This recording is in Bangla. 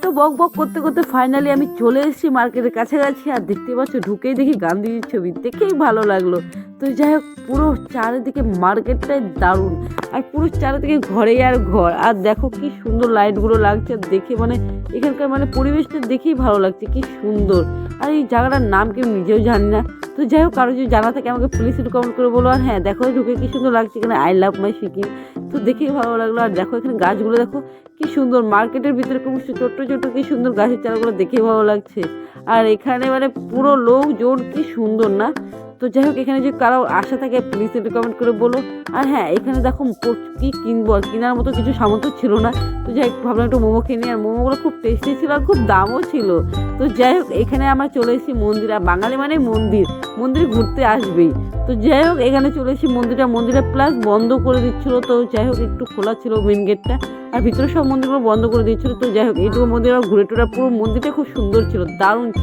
তো বক বক করতে করতে ফাইনালি আমি চলে এসেছি মার্কেটের কাছাকাছি। আর দেখতে পাচ্ছ ঢুকেই দেখি গান্ধীজির ছবি, দেখেই ভালো লাগলো। তো যাই হোক, পুরো চারিদিকে মার্কেটটাই দারুণ, আর পুরো চারিদিকে ঘরে আর ঘর। আর দেখো কি সুন্দর লাইটগুলো লাগছে, দেখে মানে এখানকার মানে পরিবেশটা দেখেই ভালো লাগছে, কি সুন্দর। আর এই জায়গাটার নাম কি আমি নিজেও জানি না। তো যাই হোক, কারো যদি জানা থাকে আমাকে প্লিজ একটু কমেন্ট করে বলো। আর হ্যাঁ, দেখো ঢুকে কি সুন্দর লাগছে, এখানে আই লাভ মাই সিকিম, তো দেখেই ভালো লাগলো। আর দেখো এখানে গাছগুলো দেখো কি সুন্দর, মার্কেটের ভিতরে খুব ছোট্ট ছোট্ট কি সুন্দর গাছের চারাগুলো দেখেই ভালো লাগছে। আর এখানে মানে পুরো লোকজন কি সুন্দর না। তো যাই হোক, এখানে যদি কারো আশা থাকে প্লিজ একটু কমেন্ট করে বলো। আর হ্যাঁ, এখানে দেখো কি কিনবো, আর কেনার মতো কিছু সামর্থ্য ছিল না। তো যাই হোক, ভাবলাম একটু মোমো কিনি। আর মোমোগুলো খুব টেস্টি ছিল আর খুব দামও ছিল। তো যাই হোক, এখানে আমরা চলে এসেছি মন্দির, আর বাঙালি মানে মন্দির ঘুরতে আসবেই। তো যাই হোক, এখানে চলে এসেছি মন্দিরে প্লাস বন্ধ করে দিচ্ছিলো। তো যাই হোক, একটু খোলা ছিল মেন গেটটা, আর ভিতরে সব মন্দিরগুলো বন্ধ করে দিচ্ছিলো। তো যাই হোক, এইটুকু মন্দির ঘুরে টুরে পুরো মন্দিরটা খুব সুন্দর ছিল, দারুণ ছিল।